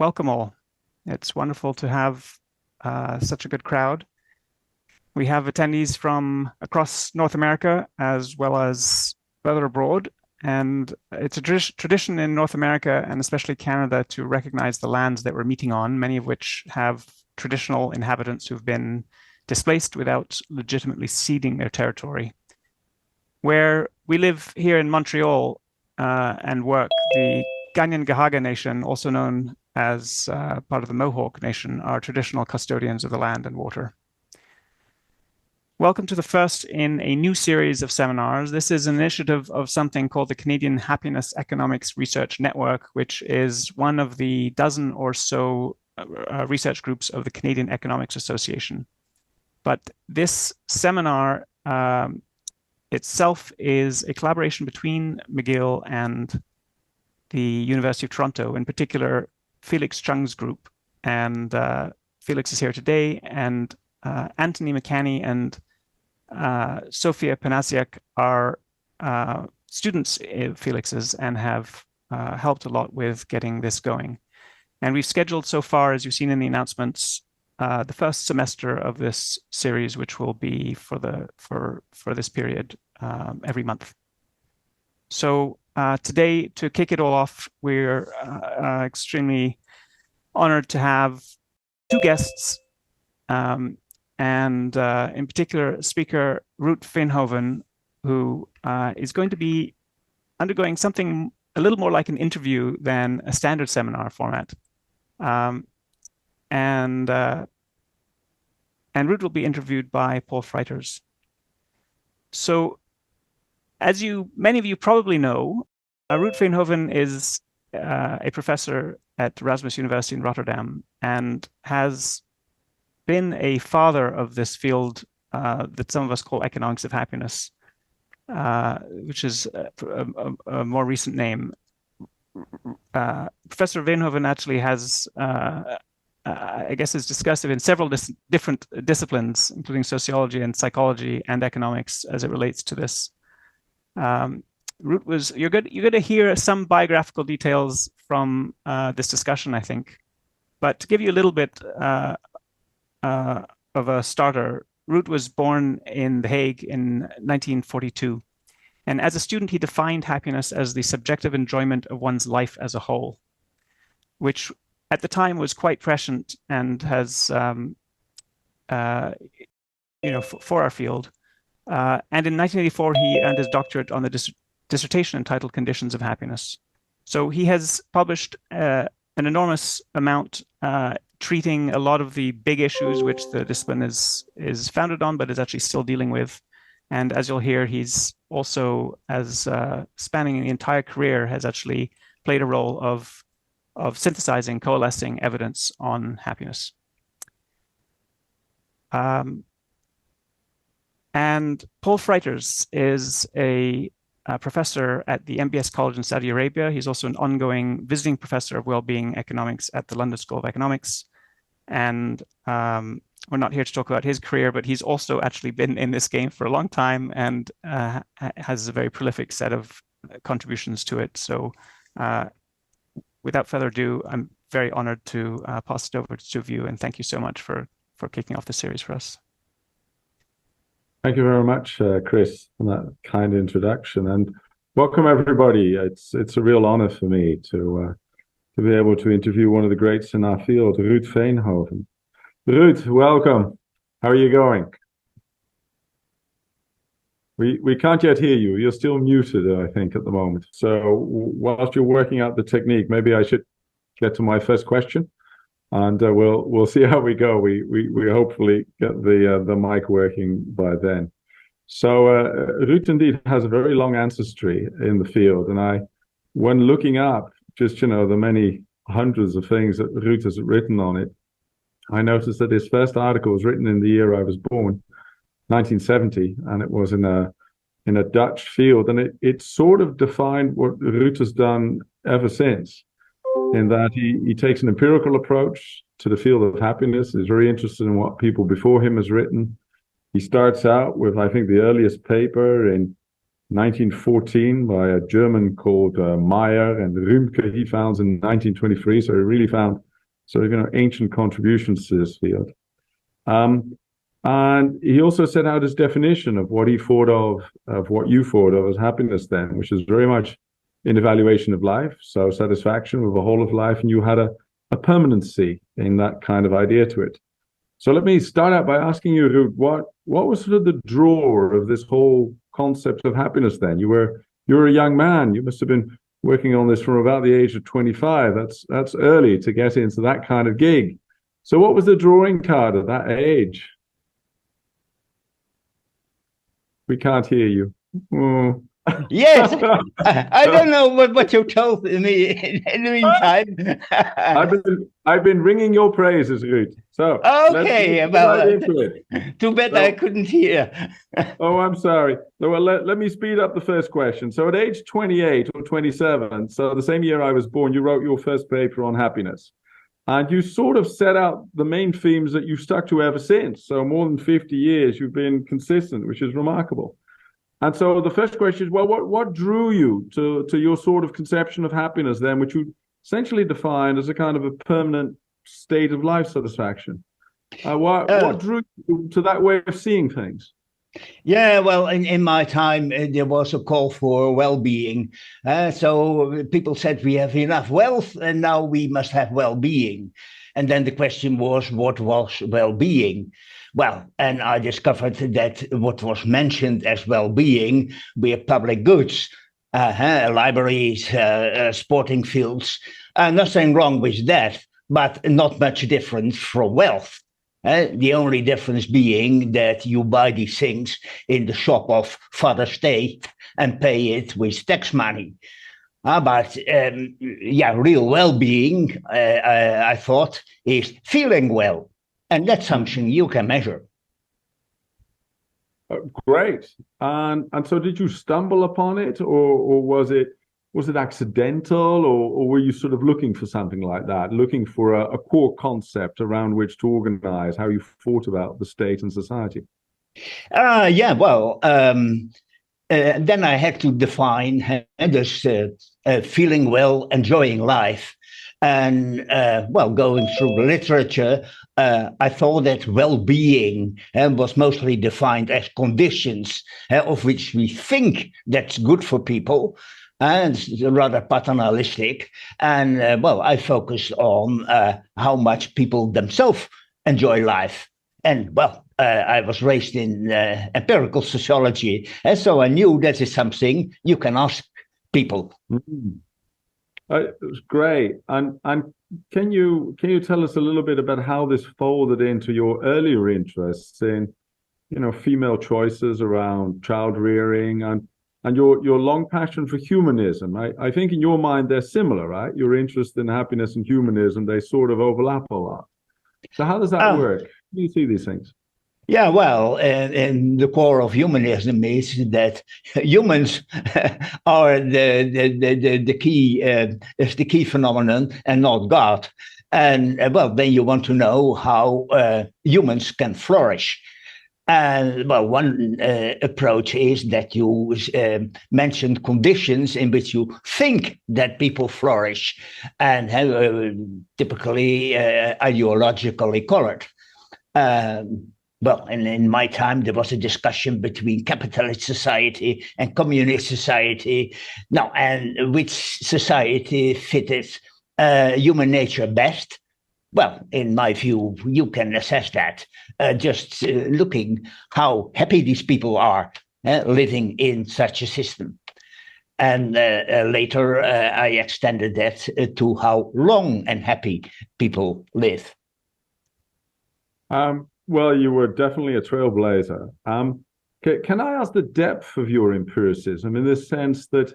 welcome all. It's wonderful to have such a good crowd. We have attendees from across North America as well as further abroad. And it's a tradition in North America and especially Canada to recognize the lands that we're meeting on, many of which have traditional inhabitants who've been displaced without legitimately ceding their territory. Where we live here in Montreal and work, the Kanien'kehá:ka Nation, also known as part of the Mohawk Nation, are traditional custodians of the land and water. Welcome to the first in a new series of seminars. This is an initiative of something called the Canadian Happiness Economics Research Network, which is one of the dozen or so research groups of the Canadian Economics Association. But this seminar itself is a collaboration between McGill and the University of Toronto, in particular, Felix Cheung's group. And Felix is here today, and Anthony McCanney and Sofia Panasiak are students of Felix's and have helped a lot with getting this going. And we've scheduled so far, as you've seen in the announcements, the first semester of this series, which will be for this period every month. So today, to kick it all off, we're extremely honored to have two guests, and in particular, speaker Ruut Veenhoven, who is going to be undergoing something a little more like an interview than a standard seminar format. And Ruut will be interviewed by Paul Frijters. So, as many of you probably know, Ruut Veenhoven is a professor at Erasmus University in Rotterdam and has been a father of this field that some of us call economics of happiness, which is a more recent name. Professor Veenhoven actually has, I guess, is discussive in several different disciplines, including sociology and psychology and economics as it relates to this. Ruut you're going to hear some biographical details from this discussion, I think. But to give you a little bit of a starter, Ruut was born in The Hague in 1942. And as a student, he defined happiness as the subjective enjoyment of one's life as a whole, which at the time was quite prescient and has, for our field. And in 1984, he earned his doctorate on the dissertation entitled Conditions of Happiness. So he has published an enormous amount treating a lot of the big issues which the discipline is founded on, but is actually still dealing with. And as you'll hear, he's also, as spanning the entire career, has actually played a role of synthesizing, coalescing evidence on happiness. And Paul Frijters is a professor at the MBS College in Saudi Arabia. He's also an ongoing visiting professor of wellbeing economics at the London School of Economics. And we're not here to talk about his career, but he's also actually been in this game for a long time and has a very prolific set of contributions to it. So without further ado, I'm very honored to pass it over to two of you, and thank you so much for kicking off the series for us. Thank you very much, Chris, for that kind introduction, and welcome everybody. It's a real honor for me to be able to interview one of the greats in our field, Ruut Veenhoven. Ruut, welcome. How are you going? We can't yet hear you. You're still muted, I think, at the moment. So whilst you're working out the technique, maybe I should get to my first question, and we'll see how we go. We hopefully get the mic working by then. So Ruut indeed has a very long ancestry in the field, and when looking up just the many hundreds of things that Ruut has written on it, I noticed that his first article was written in the year I was born, 1970, and it was in a Dutch field, and it sort of defined what Ruut has done ever since, in that he takes an empirical approach to the field of happiness, is very interested in what people before him has written. He starts out with, I think, the earliest paper in 1914 by a German called Meyer, and Rümke he founds in 1923, so he really found sort of, ancient contributions to this field. And he also set out his definition of what he thought of what you thought of as happiness then, which is very much an evaluation of life, so satisfaction with the whole of life, and you had a permanency in that kind of idea to it. So let me start out by asking you, Ruut, what was sort of the draw of this whole concept of happiness then? You were a young man. You must have been working on this from about the age of 25. That's early to get into that kind of gig. So what was the drawing card at that age? We can't hear you. Oh. Yes, I don't know what you told me in the meantime. I've been ringing your praises, Ruut. So okay, well, too bad I couldn't hear. Oh, I'm sorry. Well, let me speed up the first question. So at age 28 or 27, so the same year I was born, you wrote your first paper on happiness. And you sort of set out the main themes that you've stuck to ever since. So more than 50 years, you've been consistent, which is remarkable. And so the first question is, well, what drew you to your sort of conception of happiness then, which you essentially defined as a kind of a permanent state of life satisfaction? What drew you to that way of seeing things? Yeah, well, in my time, there was a call for well-being. So people said we have enough wealth and now we must have well-being. And then the question was, what was well-being? Well, and I discovered that what was mentioned as well-being were public goods, libraries, sporting fields. Nothing wrong with that, but not much different from wealth. The only difference being that you buy these things in the shop of Father State and pay it with tax money. But real well-being, I thought, is feeling well. And that's something you can measure. Great. And so did you stumble upon it, or was it accidental, or were you sort of looking for something like that, looking for a core concept around which to organize how you thought about the state and society? Then I had to define this feeling well, enjoying life. And going through the literature, I thought that well-being was mostly defined as conditions of which we think that's good for people, and it's rather paternalistic. And I focused on how much people themselves enjoy life. And I was raised in empirical sociology, and so I knew that is something you can ask people. Mm-hmm. It was great. And can you tell us a little bit about how this folded into your earlier interests in, female choices around child rearing and your long passion for humanism? I think in your mind they're similar, right? Your interest in happiness and humanism, they sort of overlap a lot. So how does that work? How do you see these things? Yeah, well, and the core of humanism is that humans are the key phenomenon and not God. And then you want to know how humans can flourish. And one approach is that you mention conditions in which you think that people flourish, and typically ideologically colored. And in my time, there was a discussion between capitalist society and communist society. Now, and which society fitted human nature best? Well, in my view, you can assess that just looking how happy these people are living in such a system. And later, I extended that to how long and happy people live. Well, you were definitely a trailblazer. Can I ask the depth of your empiricism in the sense that,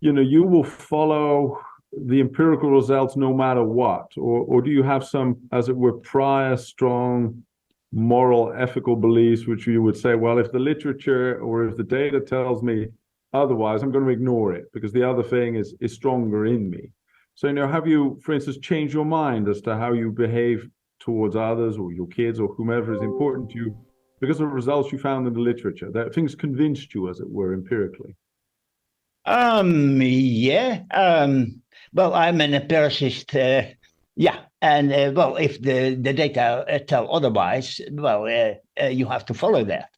you will follow the empirical results no matter what, or do you have some, as it were, prior strong moral, ethical beliefs which you would say, well, if the literature or if the data tells me otherwise, I'm going to ignore it because the other thing is stronger in me. So, have you, for instance, changed your mind as to how you behave towards others or your kids or whomever is important to you because of the results you found in the literature, that things convinced you, as it were, empirically? I'm an empiricist Yeah, and well, if the data tell otherwise, well, you have to follow that.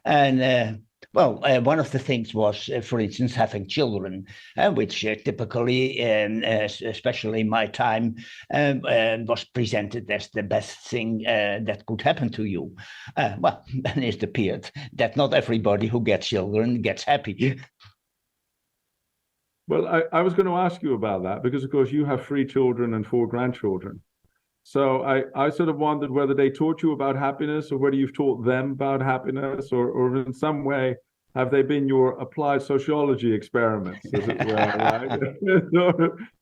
And well, one of the things was, for instance, having children, which typically, especially in my time, was presented as the best thing that could happen to you. Well, then it appeared that not everybody who gets children gets happy. Well, I was going to ask you about that because, of course, you have 3 children and 4 grandchildren. So I sort of wondered whether they taught you about happiness or whether you've taught them about happiness or in some way, have they been your applied sociology experiments, as it were, right?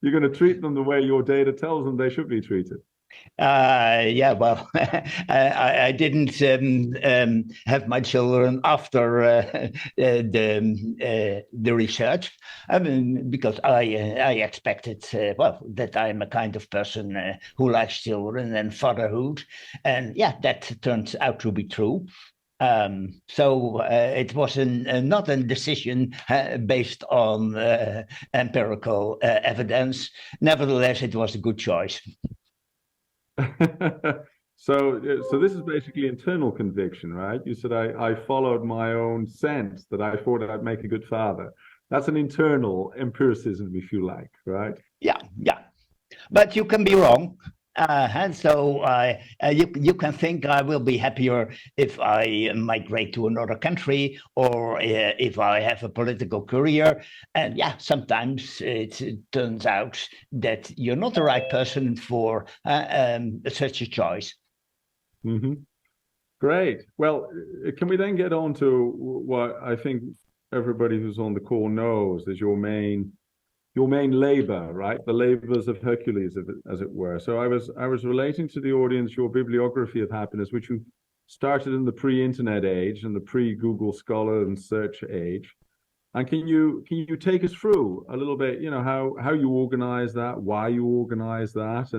You're going to treat them the way your data tells them they should be treated. Yeah, well, I didn't have my children after the research. I mean, because I expected, well, that I'm a kind of person who likes children and fatherhood, and yeah, that turns out to be true. So it was not a decision based on empirical evidence. Nevertheless, it was a good choice. So this is basically internal conviction, right? You said I followed my own sense that I thought I'd make a good father. That's an internal empiricism, if you like, right? Yeah, yeah. But you can be wrong. And so you can think I will be happier if I migrate to another country or if I have a political career. And yeah, sometimes it turns out that you're not the right person for such a choice. Mm-hmm. Great. Well, can we then get on to what I think everybody who's on the call knows is your main labor, right? The labors of Hercules, as it were. So I was relating to the audience your bibliography of happiness, which you started in the pre-internet age and the pre-Google Scholar and search age. And can you take us through a little bit, you know, how you organize that, why you organize that,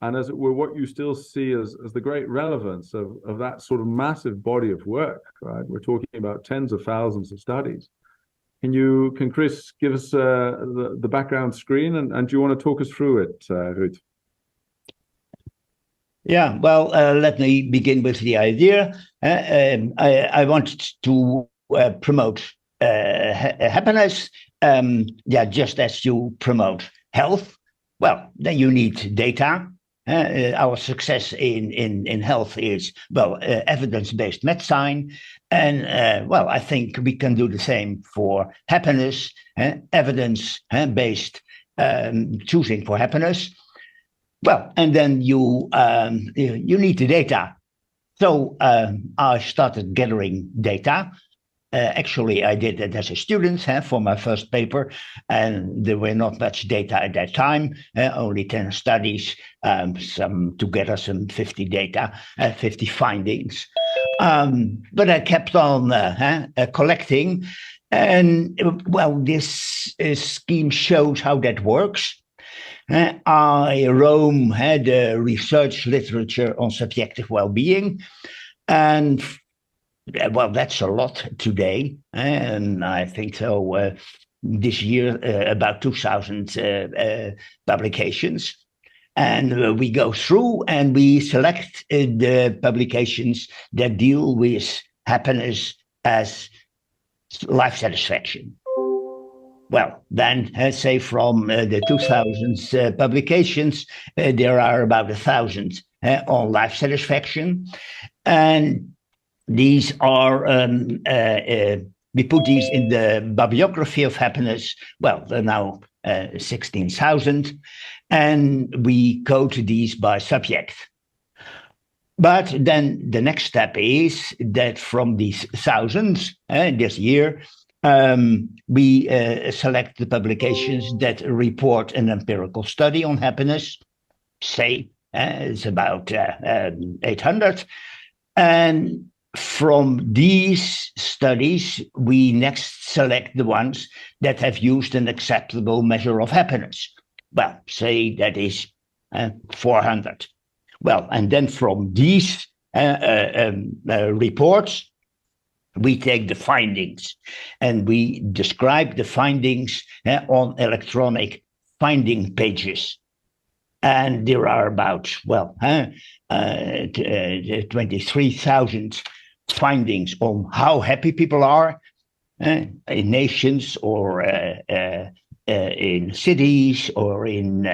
and as it were, what you still see as the great relevance of that sort of massive body of work, right? We're talking about tens of thousands of studies. Can Chris give us the background screen and do you want to talk us through it, Ruut? Yeah, well, let me begin with the idea. I wanted to promote happiness. Yeah, just as you promote health, well, then you need data. Our success in health is, well, evidence-based medicine. And, well, I think we can do the same for happiness, evidence-based choosing for happiness. Well, and then you need the data. So I started gathering data. Actually, I did it as a student for my first paper, and there were not much data at that time, only 10 studies, some 50 findings. But I kept on collecting, and well, this scheme shows how that works. I roam the research literature on subjective well-being, and well, that's a lot today, and I think so. This year, about 2,000 publications, and we go through and we select the publications that deal with happiness as life satisfaction. Well, then, say from the 2,000 publications, there are about 1,000 on life satisfaction, and these are, we put these in the bibliography of happiness. Well, they're now 16,000, and we code these by subject. But then the next step is that from these thousands this year, we select the publications that report an empirical study on happiness. Say it's about 800, and from these studies, we next select the ones that have used an acceptable measure of happiness. Well, say that is 400. Well, and then from these reports, we take the findings and we describe the findings on electronic finding pages. And there are about, 23,000 findings on how happy people are in nations or in cities or in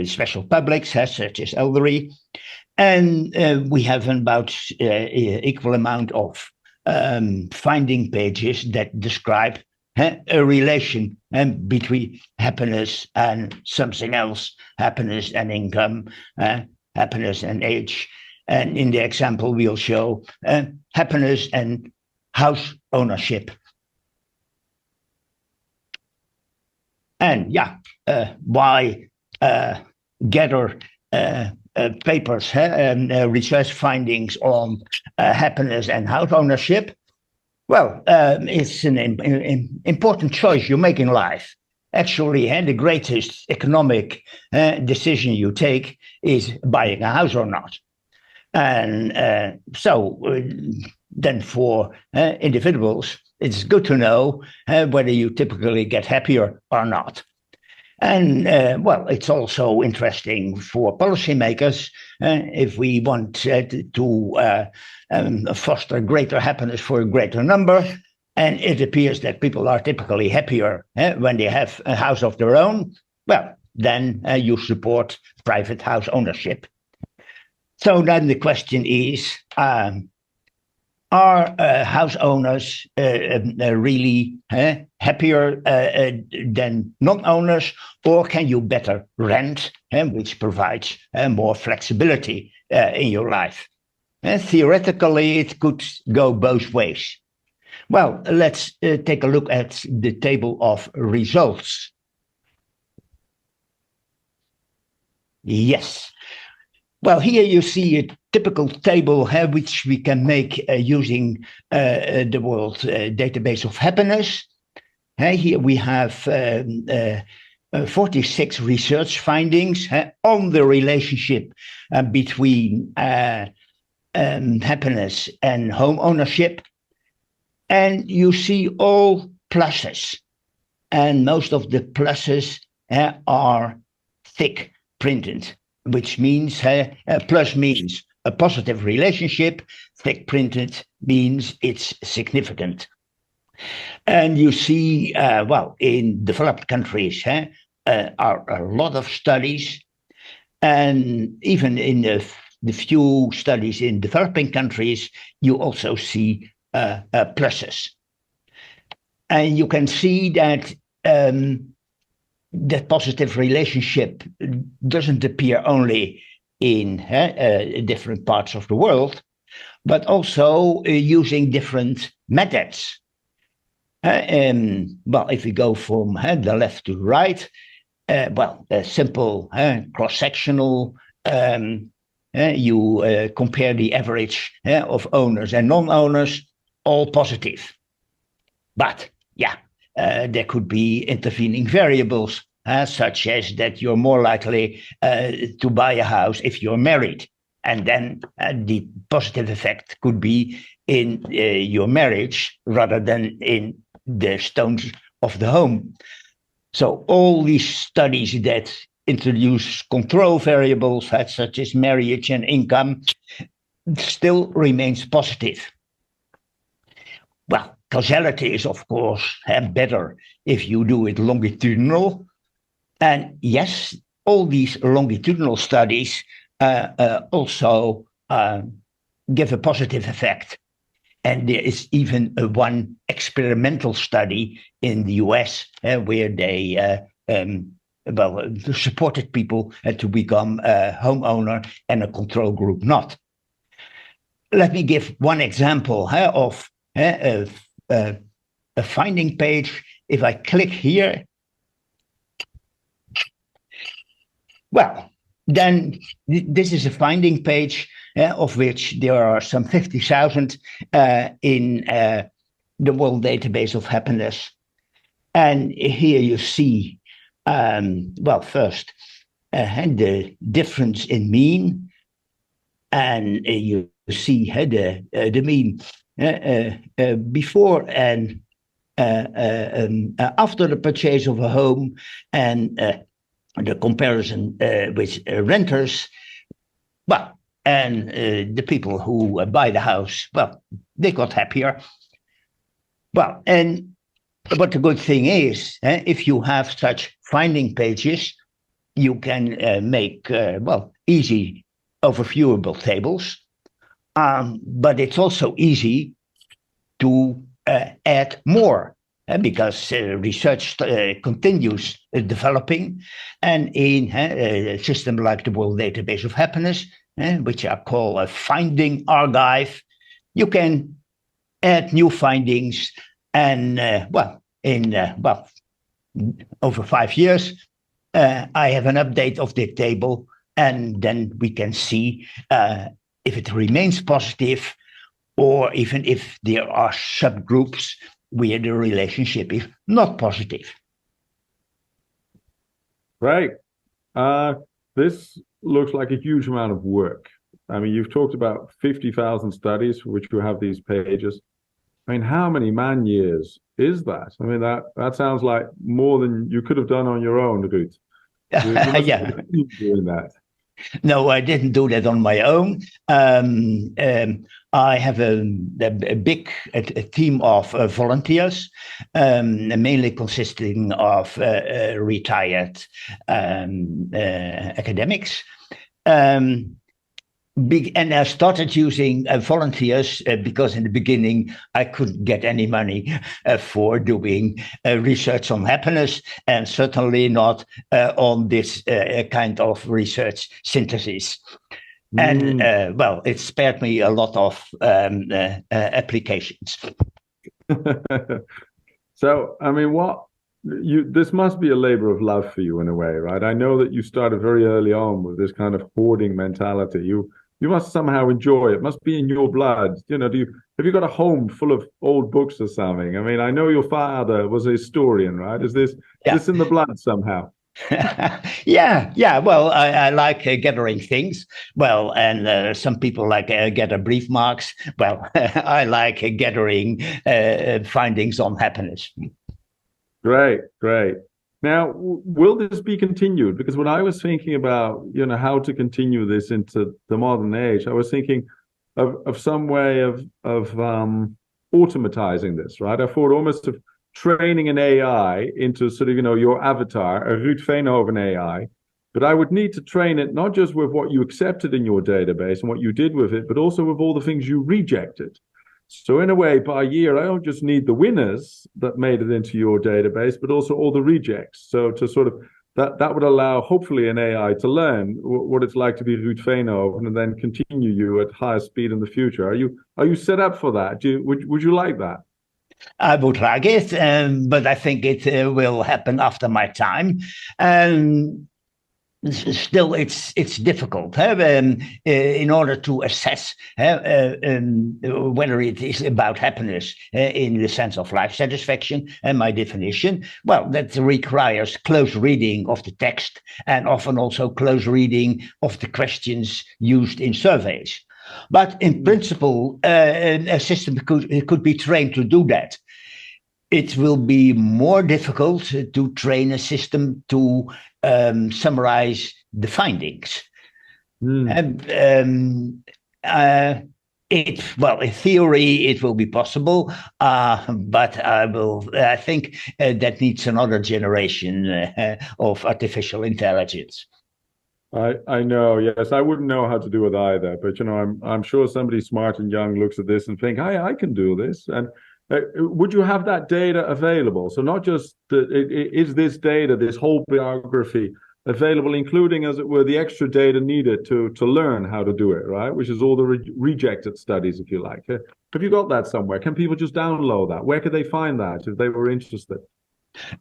special publics, such as elderly. And we have about equal amount of finding pages that describe a relation between happiness and something else, happiness and income, happiness and age. And in the example, we'll show happiness and house ownership. And why gather papers and research findings on happiness and house ownership? Well, it's an important choice you make in life. Actually, the greatest economic decision you take is buying a house or not. And so then for individuals, it's good to know whether you typically get happier or not. And it's also interesting for policymakers if we want to foster greater happiness for a greater number. And it appears that people are typically happier when they have a house of their own. Well, then you support private house ownership. So then the question is, are house owners really happier than non-owners, or can you better rent, which provides more flexibility in your life? Theoretically, it could go both ways. Well, let's take a look at the table of results. Yes. Well, here you see a typical table which we can make using the World Database of Happiness. Here we have 46 research findings on the relationship between happiness and home ownership. And you see all pluses. And most of the pluses are thick printed, which means plus means a positive relationship, thick printed means it's significant. And you see, in developed countries are a lot of studies, and even in the few studies in developing countries, you also see pluses. And you can see that that positive relationship doesn't appear only in different parts of the world, but also using different methods. If we go from the left to right, a simple cross-sectional, you compare the average of owners and non-owners, all positive. But there could be intervening variables, such as that you're more likely to buy a house if you're married. And then the positive effect could be in your marriage rather than in the stones of the home. So all these studies that introduce control variables, such as marriage and income, still remains positive. Well, causality is, of course, better if you do it longitudinal. And yes, all these longitudinal studies also give a positive effect. And there is even one experimental study in the US where they supported people to become a homeowner and a control group not. Let me give one example of a finding page. If I click here, well, then this is a finding page of which there are some 50,000 in the World Database of Happiness. And here you see, first, the difference in mean, and you see the mean before and after the purchase of a home, and the comparison with renters, well, and the people who buy the house, well, they got happier. Well, but the good thing is, if you have such finding pages, you can make, easy overviewable tables. But it's also easy to add more because research continues developing. And in a system like the World Database of Happiness, which I call a finding archive, you can add new findings. And over 5 years, I have an update of the table, and then we can see if it remains positive, or even if there are subgroups where the relationship is not positive. Right. This looks like a huge amount of work. I mean, you've talked about 50,000 studies for which you have these pages. I mean, how many man years is that? I mean, that sounds like more than you could have done on your own, Ruut. Yeah. Doing that. No, I didn't do that on my own. I have a big team of volunteers, mainly consisting of retired academics. And I started using volunteers because in the beginning I couldn't get any money for doing research on happiness, and certainly not on this kind of research synthesis. And it spared me a lot of applications. So, I mean, this must be a labor of love for you in a way, right? I know that you started very early on with this kind of hoarding mentality. You must somehow enjoy it. It must be in your blood. You know, have you got a home full of old books or something? I mean, I know your father was a historian, right? Is this in the blood somehow? Yeah. Well, I like gathering things. Well, and some people like gather brief marks. Well, I like gathering findings on happiness. Great. Now, will this be continued? Because when I was thinking about, how to continue this into the modern age, I was thinking of some way of automatizing this, right? I thought almost of training an AI into sort of, your avatar, a Ruut Veenhoven AI, but I would need to train it not just with what you accepted in your database and what you did with it, but also with all the things you rejected. So in a way, by year, I don't just need the winners that made it into your database, but also all the rejects. So to sort of that would allow, hopefully, an AI to learn what it's like to be Ruut Veenhoven and then continue you at higher speed in the future. Are you set up for that? Would you like that? I would like it, but I think it will happen after my time. Still, it's difficult in order to assess whether it is about happiness in the sense of life satisfaction. And my definition, well, that requires close reading of the text and often also close reading of the questions used in surveys. But in principle, a system could be trained to do that. It will be more difficult to train a system to summarize the findings. In theory, it will be possible, but I think that needs another generation of artificial intelligence. I know, yes, I wouldn't know how to do it either, but I'm sure somebody smart and young looks at this and think, I can do this. And would you have that data available? So not just is this data, this whole biography available, including, as it were, the extra data needed to learn how to do it, right? Which is all the rejected studies, if you like. Have you got that somewhere? Can people just download that? Where could they find that if they were interested?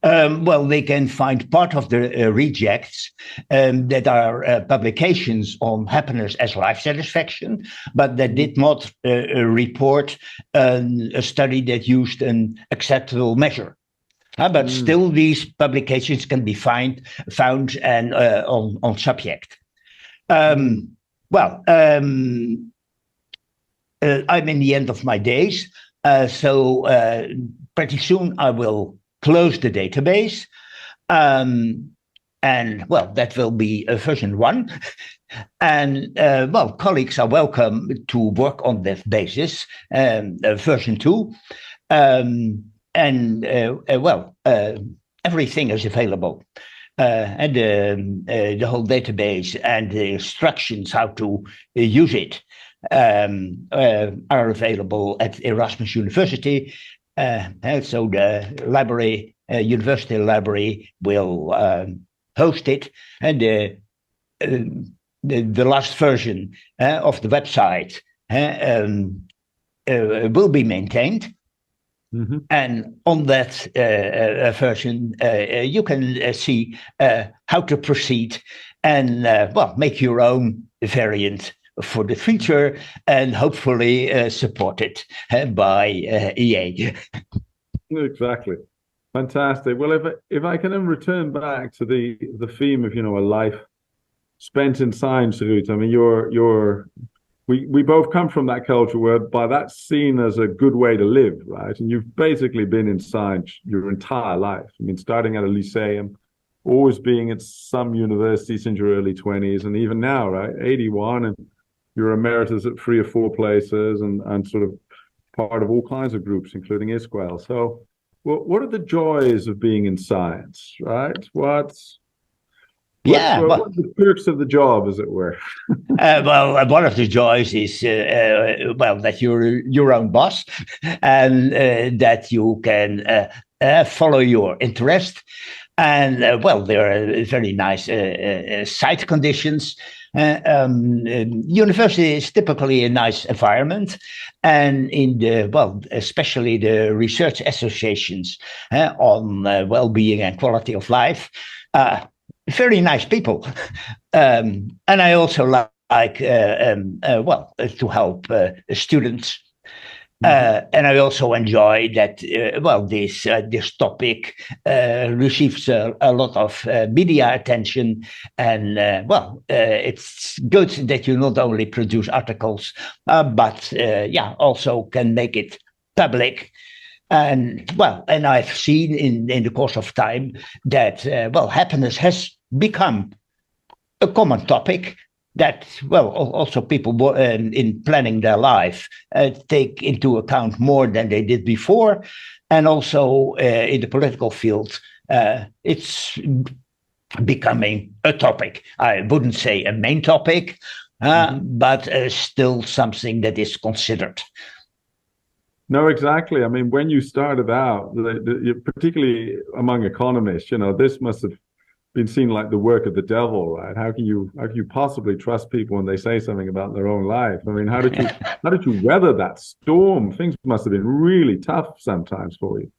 Well, they can find part of the rejects that are publications on happiness as life satisfaction, but that did not report a study that used an acceptable measure. But still, these publications can be found and on Subject. I'm in the end of my days, so pretty soon I will close the database, and and well, that will be version 1. And well, colleagues are welcome to work on that basis, version 2. Well, everything is available. And the whole database and the instructions how to use it are available at Erasmus University. And so the library, university library, will host it, and the last version of the website will be maintained. Mm-hmm. And on that version, you can see how to proceed and well, make your own variant for the future, and hopefully supported by EA. Exactly. Fantastic. Well, if I can then return back to the theme of, you know, a life spent in science, Ruut. I mean, we both come from that culture whereby that's seen as a good way to live, right? And you've basically been in science your entire life. I mean, starting at a lyceum, always being at some university since your early 20s, and even now, right, 81, and you're emeritus at 3 or 4 places, and sort of part of all kinds of groups, including ISQUEL. So, what are the joys of being in science, right? What are the perks of the job, as it were? Well, one of the joys is well, that you're your own boss, and that you can follow your interest. And well, there are very nice site conditions. University is typically a nice environment, and in the, well, especially the research associations on well-being and quality of life, very nice people. And I also like well, to help students. And I also enjoy that, well, this topic receives a lot of media attention, and well, it's good that you not only produce articles, but yeah, also can make it public. And well, and I've seen in the course of time that well, happiness has become a common topic that, well, also people in planning their life take into account more than they did before. And also in the political field, it's becoming a topic. I wouldn't say a main topic, but still something that is considered. No, exactly. I mean, when you started out, particularly among economists, you know, this must have been seen like the work of the devil, right? How can you possibly trust people when they say something about their own life? I mean, how did you weather that storm? Things must have been really tough sometimes for you.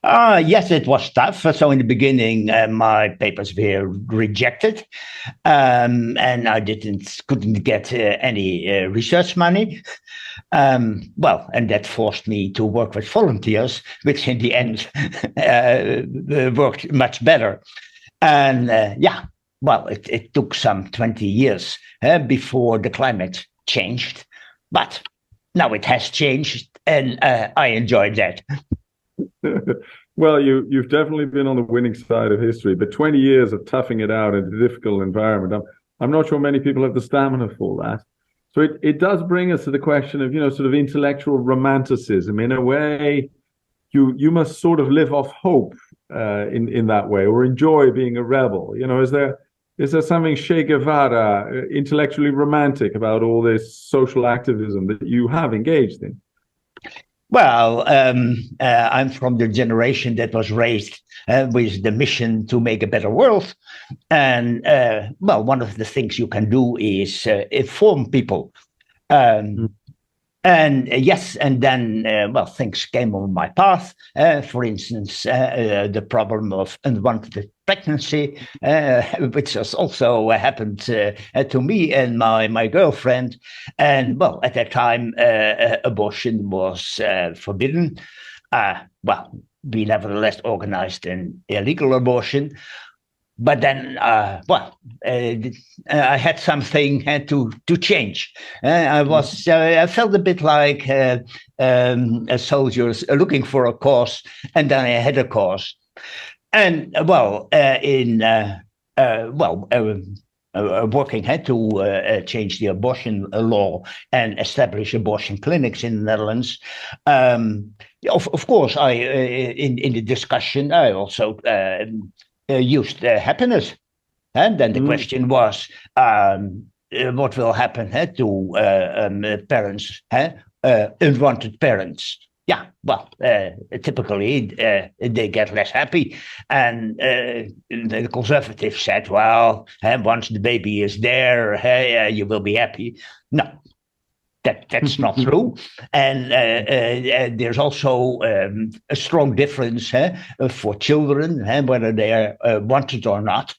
Yes, it was tough. So in the beginning, my papers were rejected, and I couldn't get any research money. Well, and that forced me to work with volunteers, which in the end worked much better. And yeah, well, it took some 20 years before the climate changed, but now it has changed, and I enjoyed that. Well, you've definitely been on the winning side of history, but 20 years of toughing it out in a difficult environment, I'm not sure many people have the stamina for that. So it does bring us to the question of, you know, sort of intellectual romanticism. In a way, you must sort of live off hope in that way, or enjoy being a rebel. You know, is there something Che Guevara intellectually romantic about all this social activism that you have engaged in? Well, I'm from the generation that was raised with the mission to make a better world. And, well, one of the things you can do is inform people. And yes, and then, well, things came on my path. For instance, the problem of unwanted pregnancy, which has also happened to me and my girlfriend. And, well, at that time, abortion was forbidden. Well, we nevertheless organized an illegal abortion. But then, well, I had something to change. I felt a bit like soldiers looking for a cause, and then I had a cause. And working to change the abortion law and establish abortion clinics in the Netherlands. Of course, in the discussion, I also used happiness. And then the question was, what will happen to parents, unwanted parents? Yeah, well, typically they get less happy. And the conservatives said, well, once the baby is there, you will be happy. No, that's not true. And there's also a strong difference for children, whether they are wanted or not.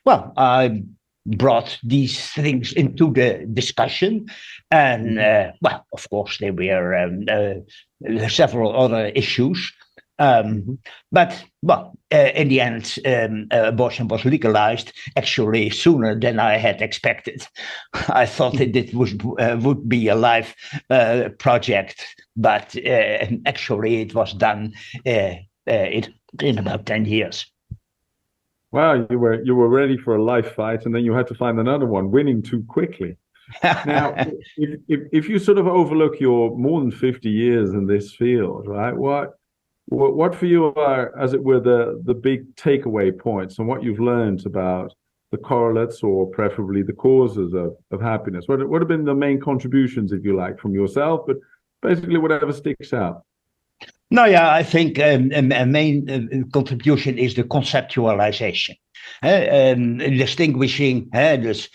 Well, I brought these things into the discussion. And, well, of course, there were several other issues. But, well, in the end, abortion was legalized actually sooner than I had expected. I thought it would be a life project, but actually it was done in about 10 years. Wow, you were ready for a life fight, and then you had to find another one, winning too quickly. Now, if you sort of overlook your more than 50 years in this field, right? What for you are, as it were, the big takeaway points and what you've learned about the correlates or preferably the causes of happiness? What have been the main contributions, if you like, from yourself, but basically whatever sticks out? No, yeah, I think a main contribution is the conceptualization, distinguishing this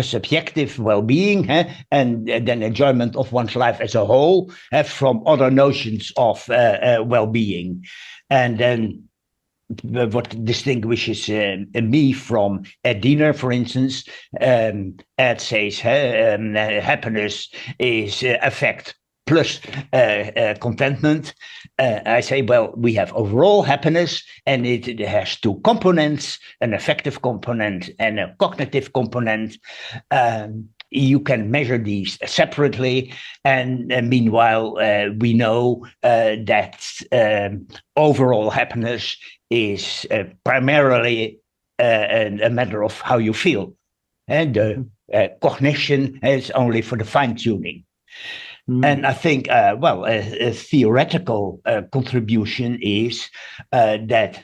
subjective well-being and then enjoyment of one's life as a whole from other notions of well-being. And then what distinguishes me from Ed Diener, for instance, Ed says happiness is affect plus contentment. I say, well, we have overall happiness, and it has two components, an affective component and a cognitive component. You can measure these separately, and meanwhile, we know that overall happiness is primarily a matter of how you feel, and cognition is only for the fine-tuning. And I think, a theoretical contribution is that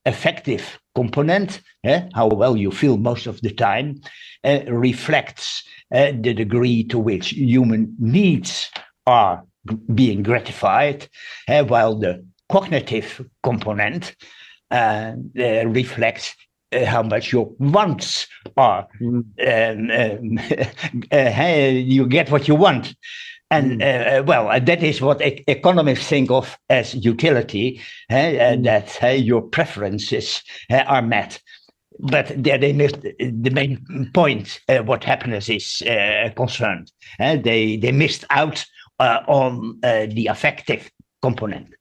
affective component, how well you feel most of the time, reflects the degree to which human needs are being gratified, while the cognitive component reflects how much your wants are. You get what you want. And that is what economists think of as utility, that your preferences are met. But there they missed the main point, what happiness is concerned. They missed out on the affective component.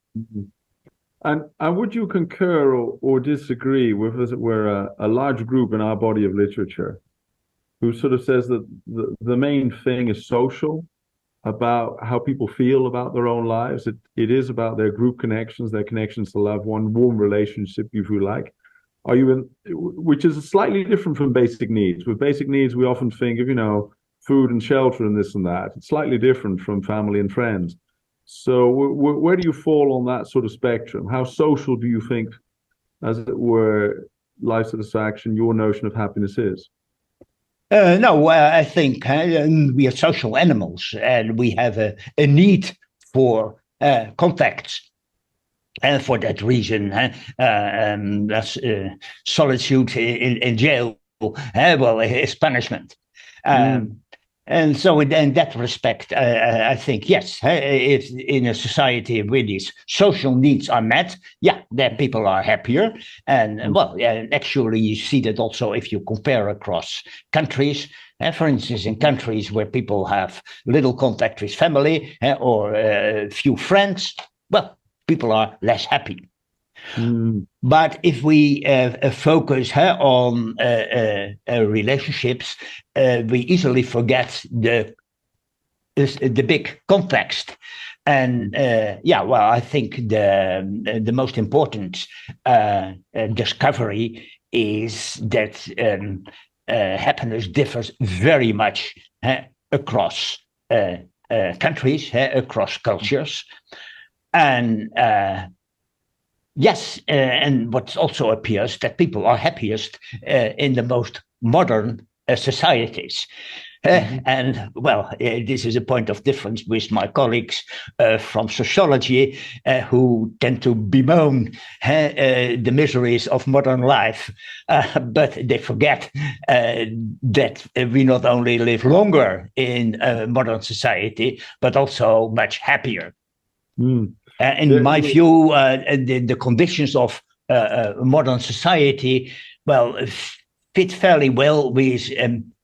And would you concur or disagree with, as it were, a large group in our body of literature who sort of says that the main thing is social, about how people feel about their own lives? It is about their group connections, their connections to loved one, warm relationship, if you like. Are you in, which is slightly different from basic needs. With basic needs, we often think of, food and shelter and this and that. It's slightly different from family and friends. So where do you fall on that sort of spectrum? How social do you think, as it were, life satisfaction, your notion of happiness is? No, I think we are social animals, and we have a need for contacts. And for that reason, that's solitude in jail, is punishment. And so in that respect, I think, yes, if in a society where these social needs are met, then people are happier. And actually you see that also if you compare across countries. For instance, in countries where people have little contact with family or few friends, people are less happy. But if we focus on relationships, we easily forget the big context. And I think the most important discovery is that happiness differs very much across countries, across cultures. And and what also appears that people are happiest in the most modern societies. And this is a point of difference with my colleagues from sociology, who tend to bemoan the miseries of modern life, but they forget that we not only live longer in modern society, but also much happier. In my view, the conditions of modern society, fit fairly well with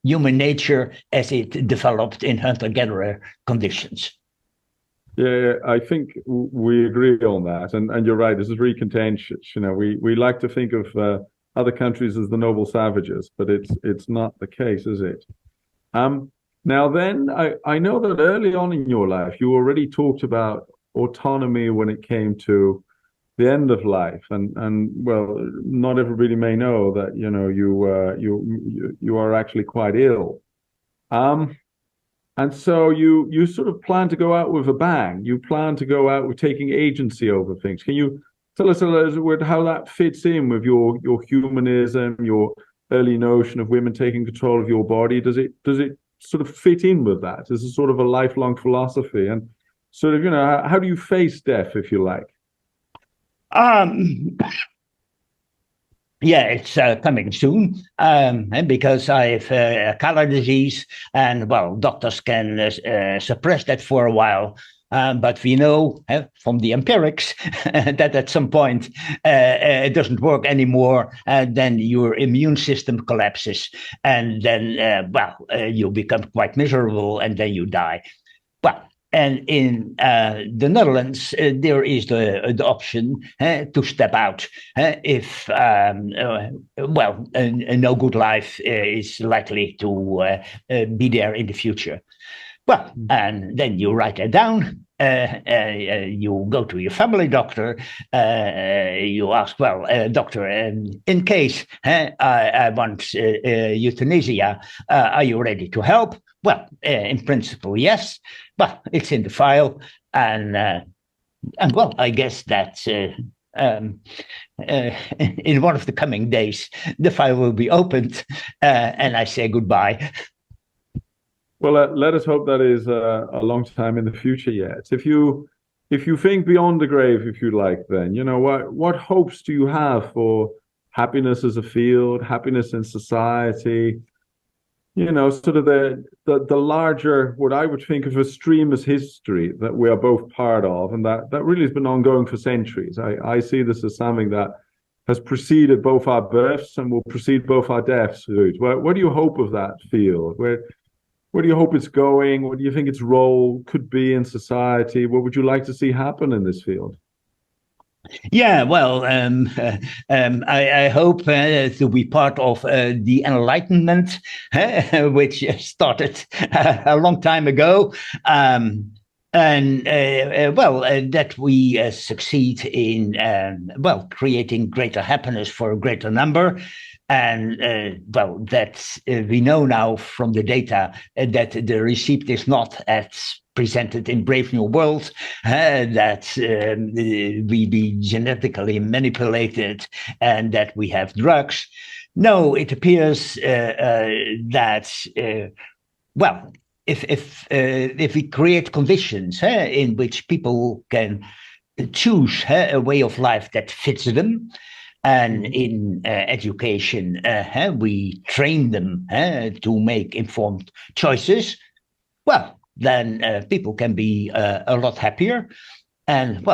human nature as it developed in hunter-gatherer conditions. Yeah, I think we agree on that, and you're right. This is really contentious. We like to think of other countries as the noble savages, but it's not the case, is it? Now then, I know that early on in your life, you already talked about autonomy when it came to the end of life, and not everybody may know that you are actually quite ill, and so you sort of plan to go out with a bang. You plan to go out with taking agency over things. Can you tell us a little bit how that fits in with your humanism, your early notion of women taking control of your body? Does it sort of fit in with that? Is it sort of a lifelong philosophy, and sort of how do you face death, if you like? It's coming soon, because I have color disease, and doctors can suppress that for a while. But we know from the empirics that at some point it doesn't work anymore, then your immune system collapses, and then you become quite miserable, and then you die. And in the Netherlands, there is the option to step out if a no good life is likely to be there in the future. And then you write that down. You go to your family doctor. You ask, doctor, in case I want euthanasia, are you ready to help? In principle, yes, but it's in the file, and I guess that in one of the coming days, the file will be opened, and I say goodbye. Well, let us hope that is a long time in the future yet. If you think beyond the grave, if you like, then what hopes do you have for happiness as a field, happiness in society? Sort of the larger, what I would think of as stream as history that we are both part of, and that really has been ongoing for centuries. I see this as something that has preceded both our births and will precede both our deaths, Ruut. What do you hope of that field? Where do you hope it's going? What do you think its role could be in society? What would you like to see happen in this field? I hope to be part of the Enlightenment, which started a long time ago, that we succeed in creating greater happiness for a greater number. And that we know now from the data that the receipt is not as presented in Brave New World, that we be genetically manipulated and that we have drugs. No, it appears that if we create conditions in which people can choose a way of life that fits them, and in education, we train them to make informed choices, then people can be a lot happier. And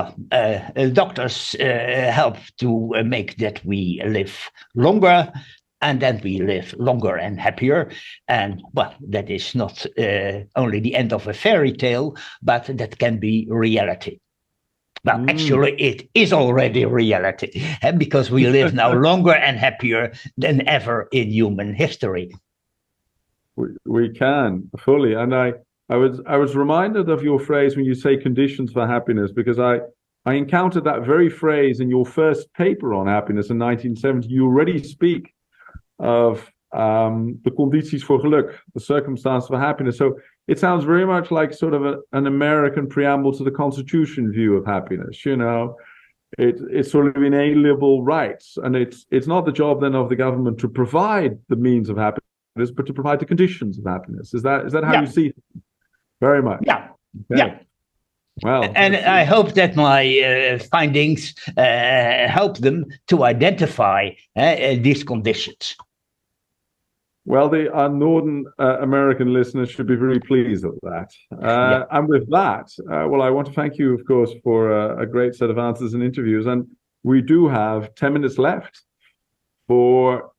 doctors help to make that we live longer, and then we live longer and happier. And that is not only the end of a fairy tale, but that can be reality. Actually, it is already reality, because we live now longer and happier than ever in human history. We can fully, and I I was reminded of your phrase when you say conditions for happiness, because I encountered that very phrase in your first paper on happiness in 1970. You already speak of the condities voor geluk, the circumstance for happiness. So it sounds very much like sort of an American preamble to the Constitution view of happiness. It's sort of inalienable rights, and it's not the job then of the government to provide the means of happiness, but to provide the conditions of happiness. Is that how you see it? Very much. Yeah. Okay. Yeah. Well, and I hope that my findings help them to identify these conditions. Well, our Northern American listeners should be very pleased at that. And with that, I want to thank you, of course, for a great set of answers and interviews. And we do have 10 minutes left for,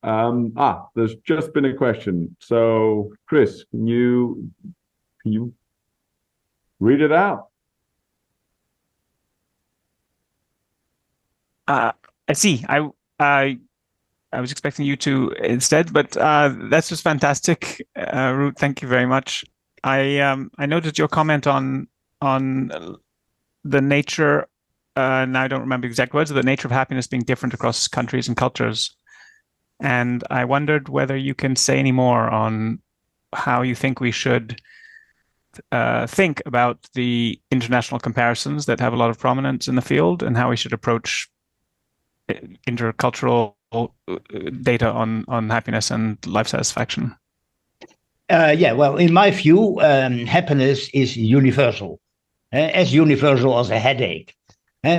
there's just been a question. So, Chris, can you read it out? I see. I was expecting you to instead, but that's just fantastic, Ruut. Thank you very much. I noted your comment on the nature. Now I don't remember the exact words. The nature of happiness being different across countries and cultures, and I wondered whether you can say any more on how you think we should think about the international comparisons that have a lot of prominence in the field, and how we should approach intercultural data on happiness and life satisfaction. Well, in my view, happiness is universal, as universal as a headache.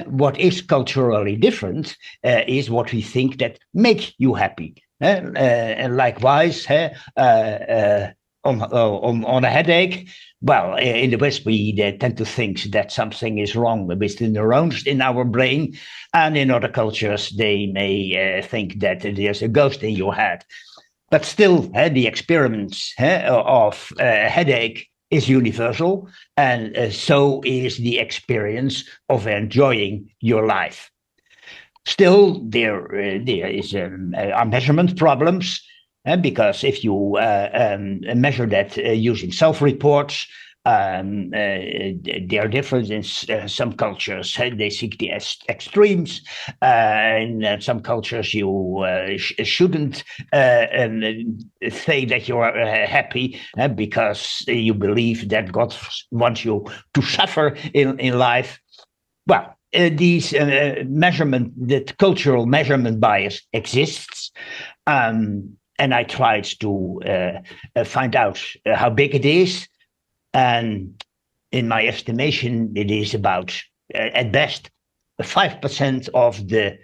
What is culturally different is what we think that make you happy. And likewise, on a headache, well, in the West, we tend to think that something is wrong with the neurons in our brain. And in other cultures, they may think that there's a ghost in your head. But still, the experience of headache is universal. And so is the experience of enjoying your life. Still, there are measurement problems. Because if you measure that using self-reports, they are different in some cultures. They seek the extremes. In some cultures, you shouldn't say that you are happy because you believe that God wants you to suffer in life. Well, these that cultural measurement bias exists. And I tried to find out how big it is. And in my estimation, it is about, at best, 5% of the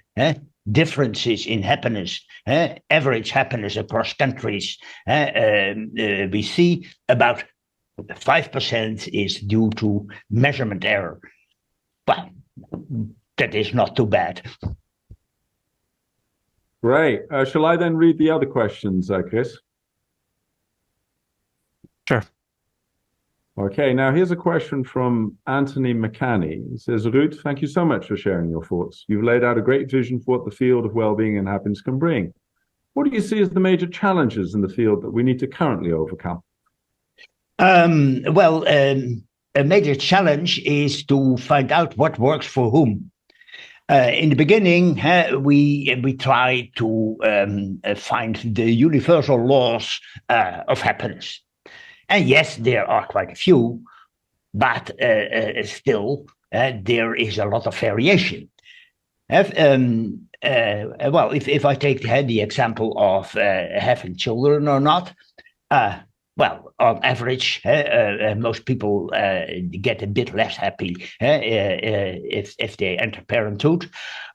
differences in happiness, average happiness across countries. We see about 5% is due to measurement error. Well, that is not too bad. Great. Shall I then read the other questions, Chris? Sure. Okay, now here's a question from Anthony McCanny. He says, Ruut, thank you so much for sharing your thoughts. You've laid out a great vision for what the field of well-being and happiness can bring. What do you see as the major challenges in the field that we need to currently overcome? A major challenge is to find out what works for whom. In the beginning, we tried to find the universal laws of happiness. And yes, there are quite a few, but still there is a lot of variation. If I take the example of having children or not, on average, most people get a bit less happy if they enter parenthood.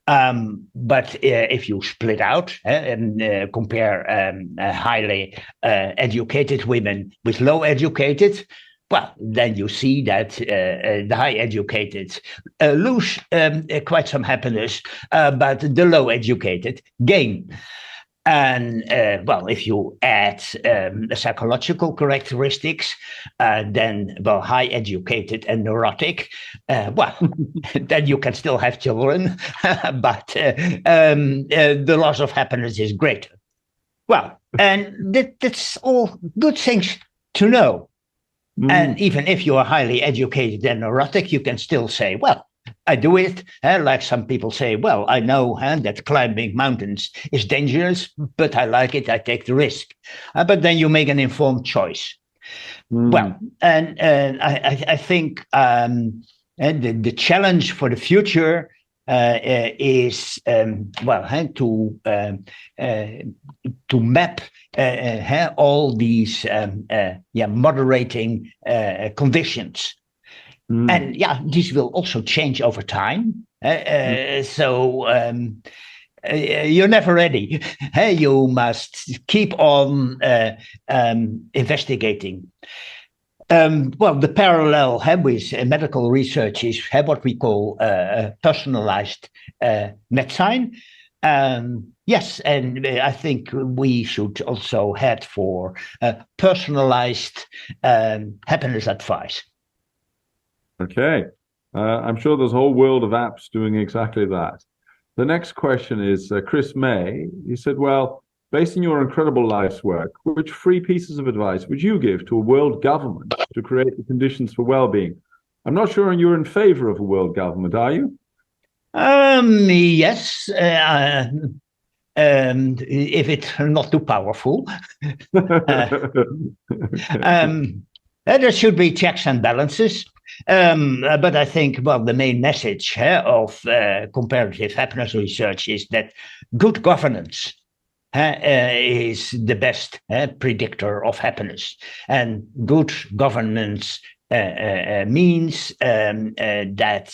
But if you split out and compare highly educated women with low educated, well, then you see that the high educated lose quite some happiness, but the low educated gain. And if you add psychological characteristics, then high educated and neurotic, then you can still have children, but the loss of happiness is greater. Well, and that's all good things to know. And even if you are highly educated and neurotic, you can still say, well, I do it. Like some people say, well, I know that climbing mountains is dangerous, but I like it. I take the risk. But then you make an informed choice. Well, and I think the challenge for the future is to map all these moderating conditions. And these will also change over time. So you're never ready. You must keep on investigating. The parallel with medical research is what we call personalized medicine. Yes, and I think we should also head for personalized happiness advice. Okay. I'm sure there's a whole world of apps doing exactly that. The next question is Chris May. He said, well, based on your incredible life's work, which 3 pieces of advice would you give to a world government to create the conditions for well-being? I'm not sure you're in favor of a world government, are you? Yes. If it's not too powerful. There should be checks and balances. But I think, the main message of comparative happiness research is that good governance is the best predictor of happiness. And good governance means that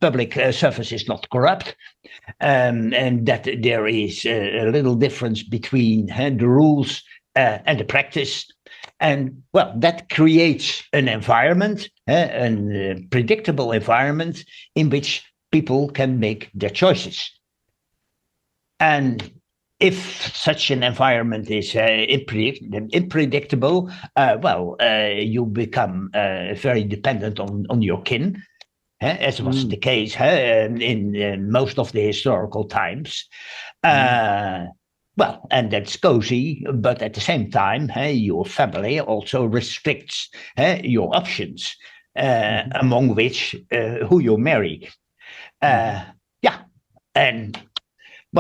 public service is not corrupt, and that there is a little difference between the rules and the practice. And that creates an environment, a predictable environment in which people can make their choices. And if such an environment is unpredictable, you become very dependent on your kin, as was the case in most of the historical times. And that's cozy, but at the same time, your family also restricts your options, among which who you marry. And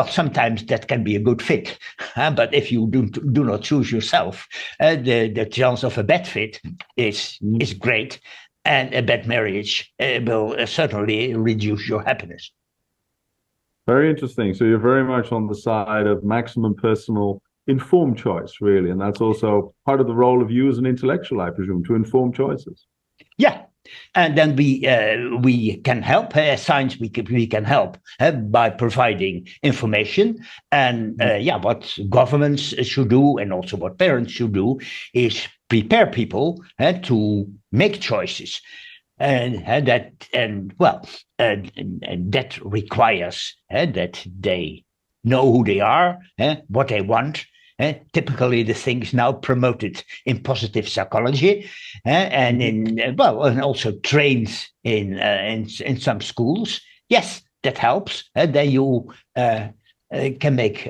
sometimes that can be a good fit, but if you do not choose yourself, the chance of a bad fit is great, and a bad marriage will certainly reduce your happiness. Very interesting. So you're very much on the side of maximum personal informed choice, really. And that's also part of the role of you as an intellectual, I presume, to inform choices. Yeah. And then we can help, as science, we can help by providing information. And what governments should do, and also what parents should do, is prepare people to make choices. And that requires that they know who they are, what they want. Typically, the things now promoted in positive psychology, and and also trained in some schools. Yes, that helps. Then you can make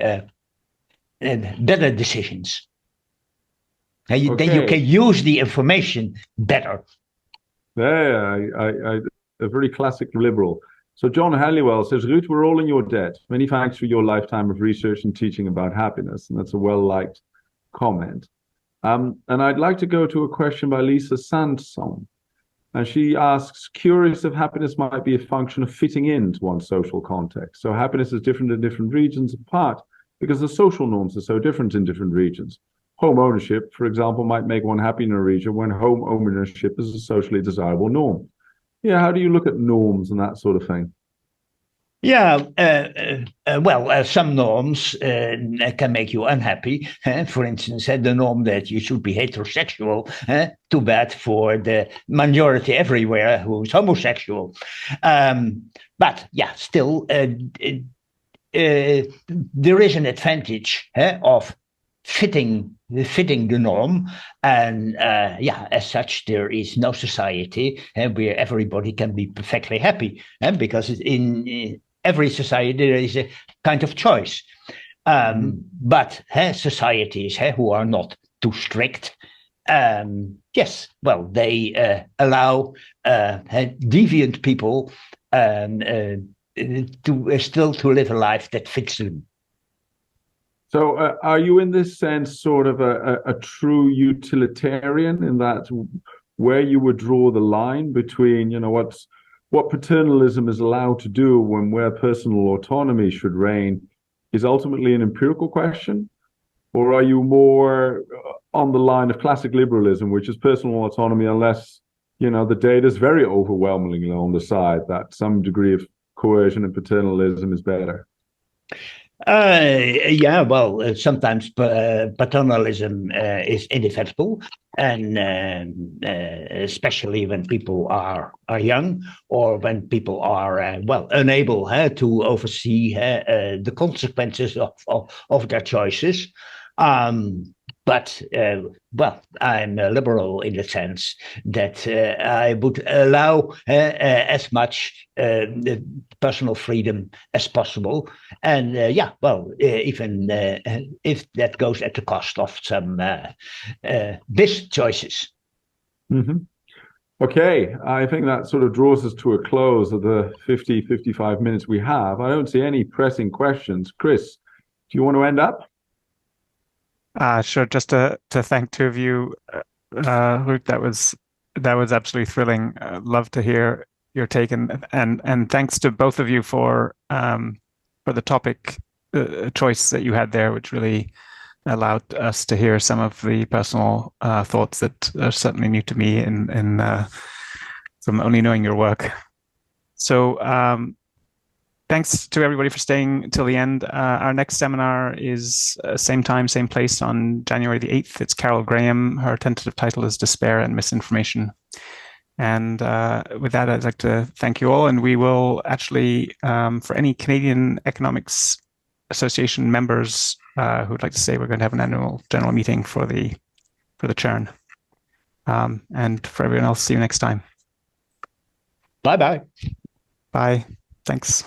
better decisions. Then you can use the information better. Yeah, a very classic liberal. So John Halliwell says, Ruut, we're all in your debt. Many thanks for your lifetime of research and teaching about happiness. And that's a well-liked comment. And I'd like to go to a question by Lisa Sanson. And she asks, curious if happiness might be a function of fitting into one's social context. So happiness is different in different regions, in part because the social norms are so different in different regions. Home ownership, for example, might make one happy in a region when home ownership is a socially desirable norm. Yeah, how do you look at norms and that sort of thing? Yeah, some norms can make you unhappy. For instance, the norm that you should be heterosexual, too bad for the majority everywhere who's homosexual. But still, there is an advantage of fitting the norm, and as such, there is no society where everybody can be perfectly happy, because in every society there is a kind of choice. But societies who are not too strict, yes, well, they allow deviant people to still to live a life that fits them. So are you in this sense sort of a true utilitarian, in that where you would draw the line between, what paternalism is allowed to do when where personal autonomy should reign is ultimately an empirical question? Or are you more on the line of classic liberalism, which is personal autonomy unless, the data is very overwhelmingly on the side that some degree of coercion and paternalism is better? Yeah, well, sometimes paternalism is inevitable, and especially when people are young, or when people are unable to oversee the consequences of their choices. But I'm a liberal in the sense that I would allow as much personal freedom as possible, and even if that goes at the cost of some business choices. Mm-hmm. Okay, I think that sort of draws us to a close of the 55 minutes we have. I don't see any pressing questions. Chris, do you want to end up? Sure. Just to thank two of you, Ruut. That was absolutely thrilling. Love to hear your take, and thanks to both of you for the topic choice that you had there, which really allowed us to hear some of the personal thoughts that are certainly new to me from only knowing your work. So. Thanks to everybody for staying till the end. Our next seminar is same time, same place on January the 8th. It's Carol Graham. Her tentative title is Despair and Misinformation. And with that, I'd like to thank you all. And we will actually, for any Canadian Economics Association members who'd like to say, we're going to have an annual general meeting for the churn. And for everyone else, see you next time. Bye-bye. Bye. Thanks.